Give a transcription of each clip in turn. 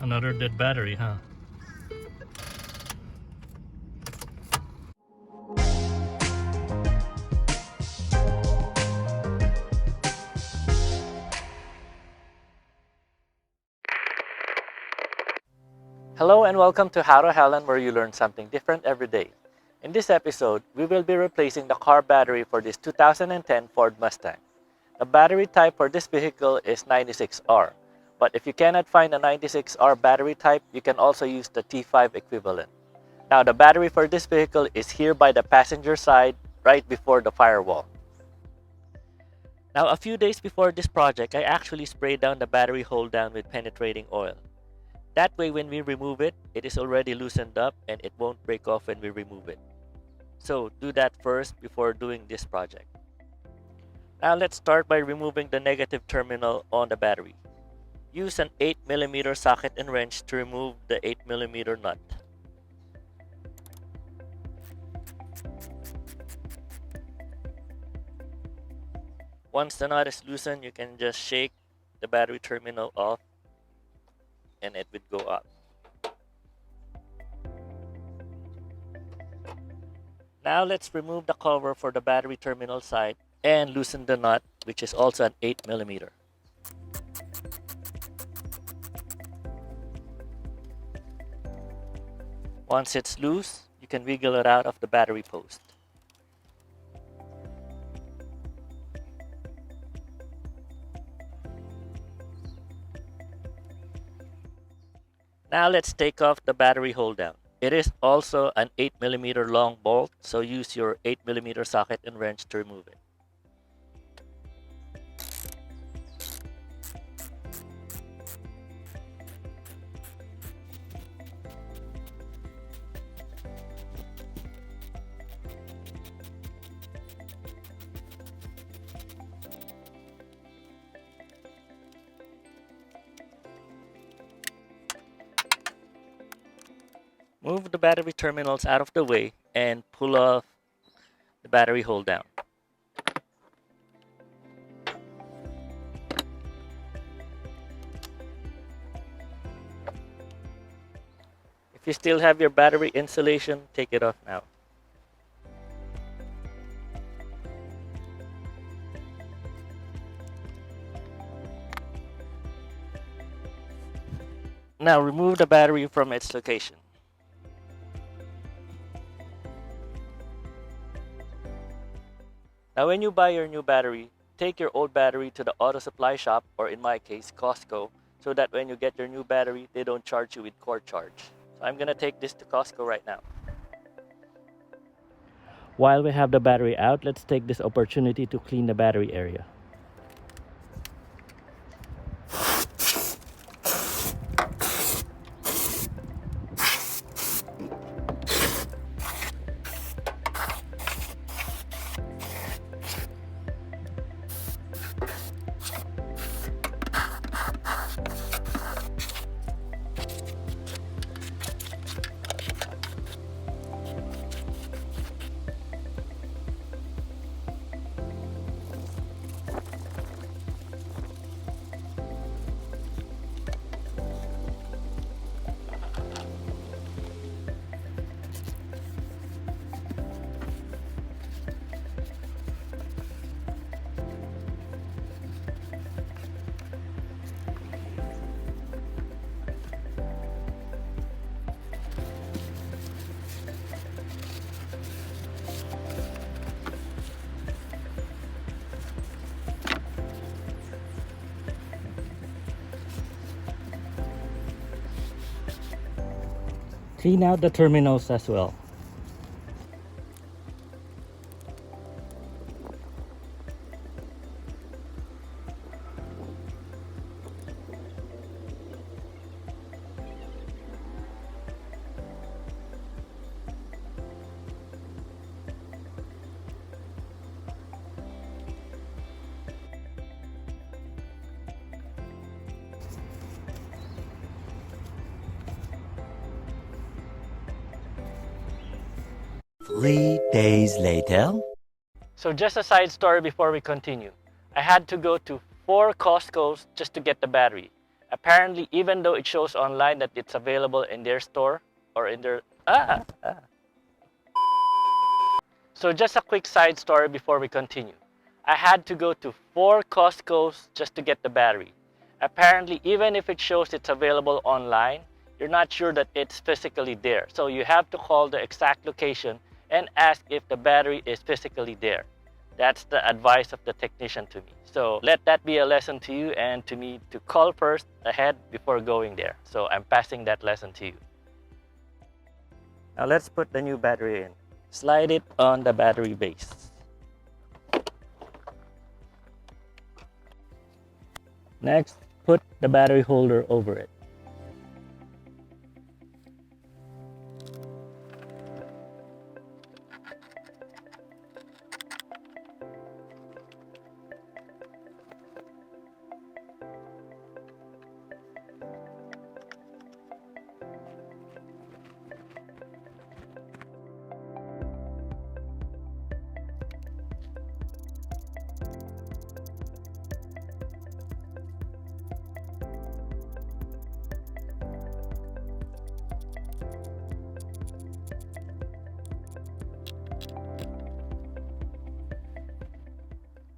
Another dead battery, huh? Hello and welcome to How to Helen, where you learn something different every day. In this episode, we will be replacing the car battery for this 2010 Ford Mustang. The battery type for this vehicle is 96R, but if you cannot find a 96R battery type, you can also use the T5 equivalent. Now the battery for this vehicle is here by the passenger side, right before the firewall. Now a few days before this project, I actually sprayed down the battery hold down with penetrating oil. That way when we remove it, it is already loosened up and it won't break off when we remove it. So do that first before doing this project. Now let's start by removing the negative terminal on the battery. Use an 8mm socket and wrench to remove the 8mm nut. Once the nut is loosened, you can just shake the battery terminal off and it would go up. Now let's remove the cover for the battery terminal side and loosen the nut, which is also an 8mm. Once it's loose, you can wiggle it out of the battery post. Now let's take off the battery hold down. It is also an 8mm long bolt, so use your 8mm socket and wrench to remove it. Move the battery terminals out of the way and pull off the battery hold down. If you still have your battery insulation, take it off now. Now remove the battery from its location. Now when you buy your new battery, take your old battery to the auto supply shop, or in my case, Costco, so that when you get your new battery, they don't charge you with cord charge. So I'm gonna take this to Costco right now. While we have the battery out, let's take this opportunity to clean the battery area. Clean out the terminals as well. Three days later. So just a side story before we continue. I had to go to 4 Costco's just to get the battery. Apparently, even though it shows online that it's available in their store or in their... So just a quick side story before we continue. I had to go to 4 Costco's just to get the battery. Apparently, even if it shows it's available online, you're not sure that it's physically there. So you have to call the exact location and ask if the battery is physically there. That's the advice of the technician to me. So let that be a lesson to you and to me to call first ahead before going there. So I'm passing that lesson to you. Now let's put the new battery in. Slide it on the battery base. Next, put the battery holder over it.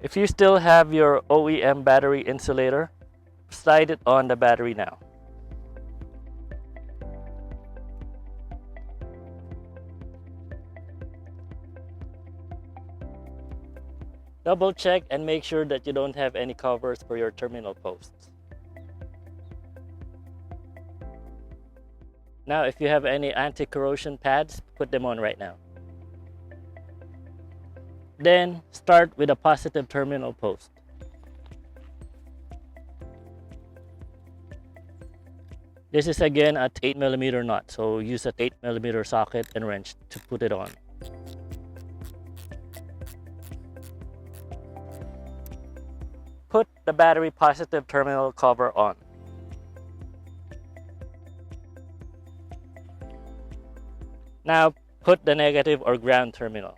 If you still have your OEM battery insulator, slide it on the battery now. Double check and make sure that you don't have any covers for your terminal posts. Now, if you have any anti-corrosion pads, put them on right now. Then start with a positive terminal post. This is again at 8mm nut, so use an 8mm socket and wrench to put it on. Put the battery positive terminal cover on. Now put the negative or ground terminal.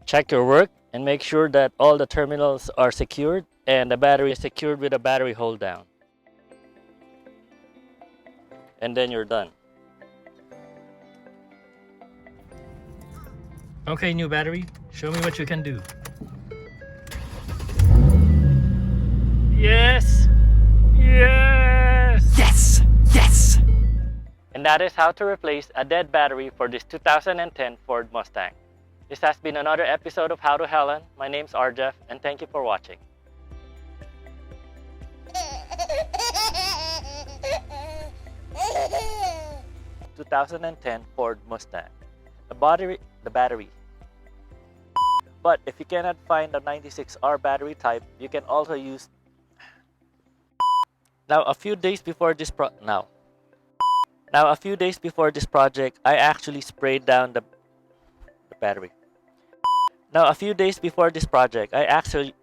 Check your work and make sure that all the terminals are secured and the battery is secured with a battery hold down. And then you're done. Okay, new battery, show me what you can do. Yes! Yes! Yes! Yes! And that is how to replace a dead battery for this 2010 Ford Mustang. This has been another episode of How to Helen. My name's Arjeff, and thank you for watching. 2010 Ford Mustang. The battery. But if you cannot find the 96R battery type, you can also use... Now a few days before this project, I actually sprayed down the battery. Now a few days before this project, I actually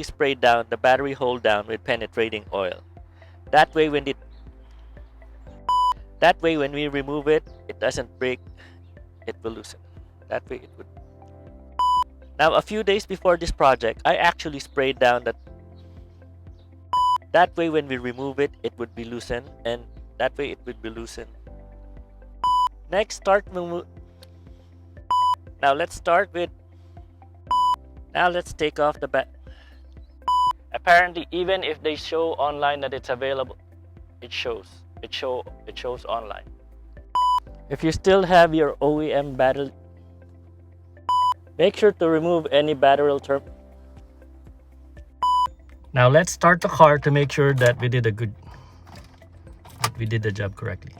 sprayed down the battery hold down with penetrating oil. That way when we remove it, it doesn't break, it will loosen. That way it would. Now a few days before this project, I actually sprayed down that. That way when we remove it, it would be loosened, and that way it would be loosened. Next, Now let's take off the Apparently, even if they show online that it's available, it shows online. If you still have your OEM battery, make sure to remove any battery term. Now let's start the car to make sure that we did the job correctly.